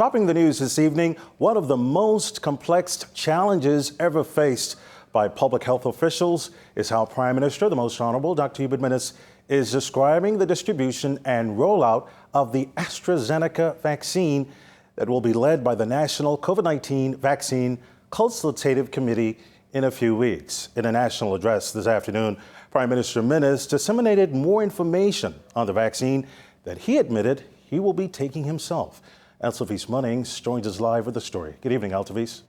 Topping the news this evening, one of the most complex challenges ever faced by public health officials is how Prime Minister, the Most Honorable Dr. Hubert Minnis, is describing the distribution and rollout of the AstraZeneca vaccine that will be led by the National COVID-19 Vaccine Consultative Committee in a few weeks. In a national address this afternoon, Prime Minister Minnis disseminated more information on the vaccine that he admitted he will be taking himself. Eltavis Munnings joins us live with the story. Good evening, Eltavis.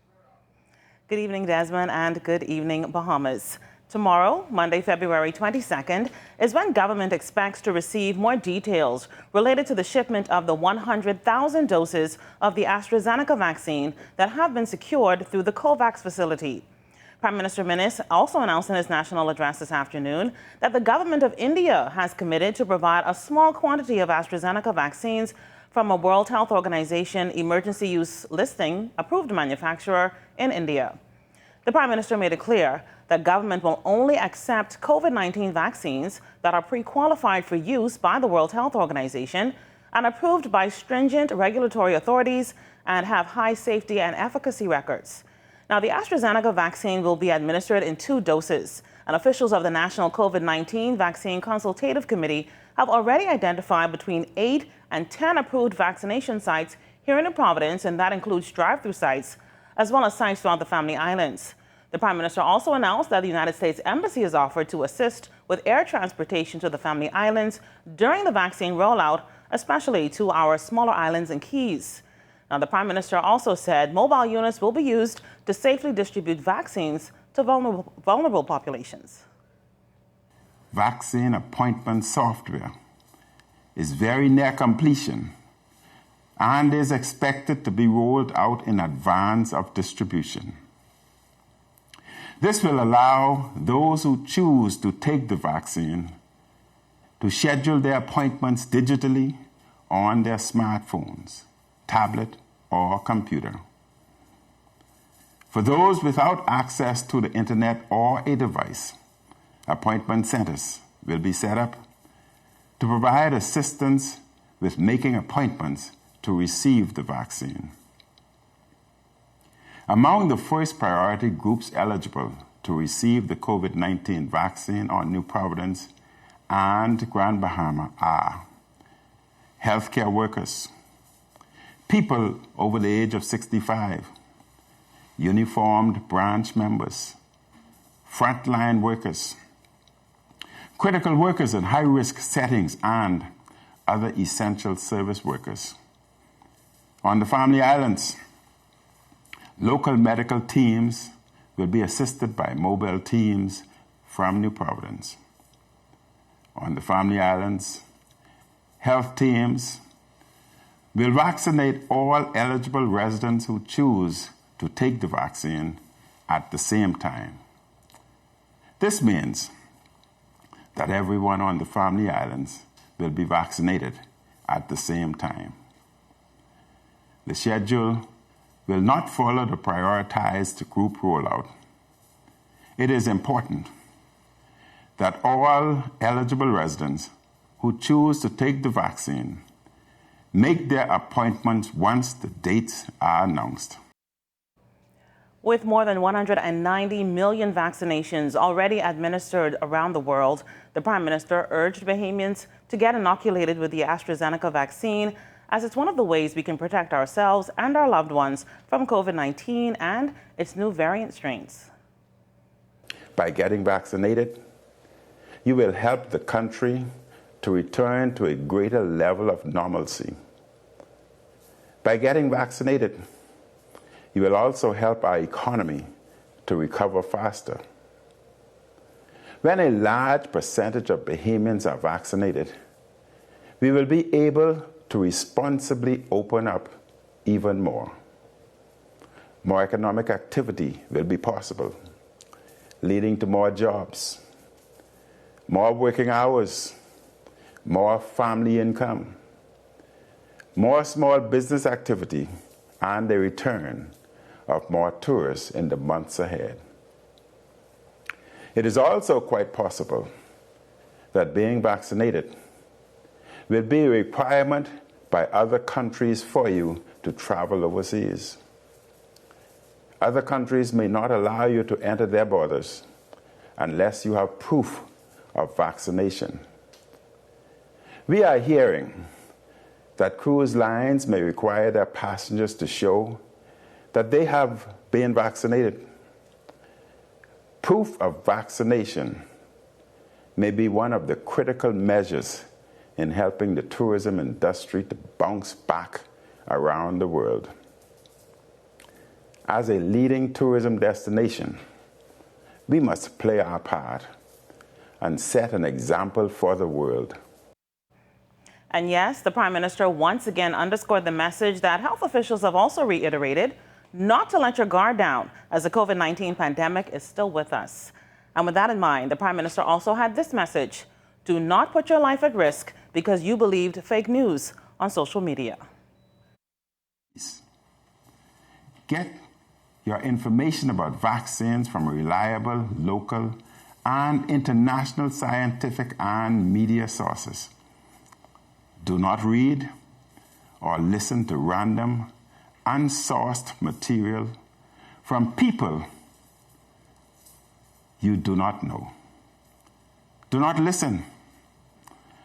Good evening, Desmond, and good evening, Bahamas. Tomorrow, Monday, February 22nd, is when government expects to receive more details related to the shipment of the 100,000 doses of the AstraZeneca vaccine that have been secured through the COVAX facility. Prime Minister Minnis also announced in his national address this afternoon that the government of India has committed to provide a small quantity of AstraZeneca vaccines from a World Health Organization emergency use listing approved manufacturer in India. The Prime Minister made it clear that government will only accept COVID-19 vaccines that are pre-qualified for use by the World Health Organization and approved by stringent regulatory authorities and have high safety and efficacy records. Now, the AstraZeneca vaccine will be administered in 2 doses, and officials of the National COVID-19 Vaccine Consultative Committee have already identified between 8 and 10 approved vaccination sites here in Providence, and that includes drive-through sites, as well as sites throughout the Family Islands. The Prime Minister also announced that the United States Embassy has offered to assist with air transportation to the Family Islands during the vaccine rollout, especially to our smaller islands and keys. Now, the Prime Minister also said mobile units will be used to safely distribute vaccines to vulnerable populations. Vaccine appointment software is very near completion and is expected to be rolled out in advance of distribution. This will allow those who choose to take the vaccine to schedule their appointments digitally on their smartphones, tablet, or computer. For those without access to the internet or a device, appointment centers will be set up to provide assistance with making appointments to receive the vaccine. Among the first priority groups eligible to receive the COVID-19 vaccine on New Providence and Grand Bahama are healthcare workers, people over the age of 65, uniformed branch members, frontline workers, critical workers in high-risk settings, and other essential service workers. On the Family Islands, local medical teams will be assisted by mobile teams from New Providence. On the Family Islands, health teams will vaccinate all eligible residents who choose to take the vaccine at the same time. This means that everyone on the Family Islands will be vaccinated at the same time. The schedule will not follow the prioritized group rollout. It is important that all eligible residents who choose to take the vaccine make their appointments once the dates are announced. With more than 190 million vaccinations already administered around the world, the Prime Minister urged Bahamians to get inoculated with the AstraZeneca vaccine, as it's one of the ways we can protect ourselves and our loved ones from COVID-19 and its new variant strains. By getting vaccinated, you will help the country to return to a greater level of normalcy. By getting vaccinated, you will also help our economy to recover faster. When a large percentage of Bahamians are vaccinated, we will be able to responsibly open up even more. More economic activity will be possible, leading to more jobs, more working hours, more family income, more small business activity, and the return of more tourists in the months ahead. It is also quite possible that being vaccinated will be a requirement by other countries for you to travel overseas. Other countries may not allow you to enter their borders unless you have proof of vaccination. We are hearing that cruise lines may require their passengers to show that they have been vaccinated. Proof of vaccination may be one of the critical measures in helping the tourism industry to bounce back around the world. As a leading tourism destination, we must play our part and set an example for the world. And yes, the Prime Minister once again underscored the message that health officials have also reiterated: not to let your guard down, as the COVID-19 pandemic is still with us. And with that in mind, the Prime Minister also had this message: do not put your life at risk because you believed fake news on social media. Get your information about vaccines from reliable, local, and international scientific and media sources. Do not read or listen to random, unsourced material from people you do not know. Do not listen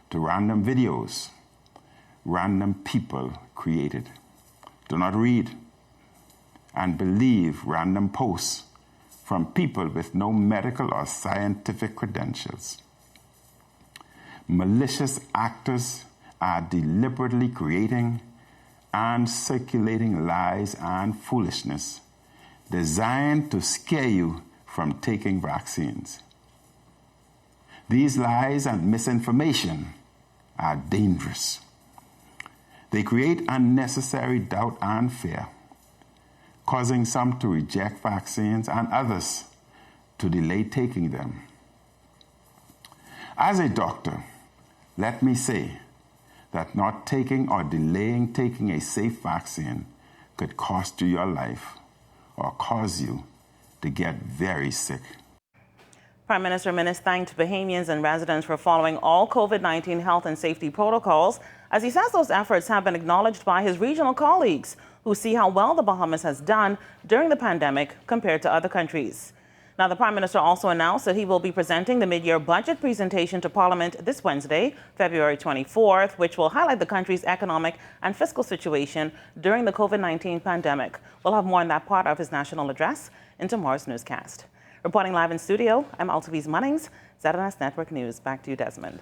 to random videos random people created. Do not read and believe random posts from people with no medical or scientific credentials. Malicious actors are deliberately creating and circulating lies and foolishness designed to scare you from taking vaccines. These lies and misinformation are dangerous. They create unnecessary doubt and fear, causing some to reject vaccines and others to delay taking them. As a doctor, let me say that not taking or delaying taking a safe vaccine could cost you your life or cause you to get very sick. Prime Minister Minnis thanked Bahamians and residents for following all COVID-19 health and safety protocols, as he says those efforts have been acknowledged by his regional colleagues, who see how well the Bahamas has done during the pandemic compared to other countries. Now, the Prime Minister also announced that he will be presenting the mid-year budget presentation to Parliament this Wednesday, February 24th, which will highlight the country's economic and fiscal situation during the COVID-19 pandemic. We'll have more on that part of his national address in tomorrow's newscast. Reporting live in studio, I'm Altaviz Munnings, ZNS Network News. Back to you, Desmond.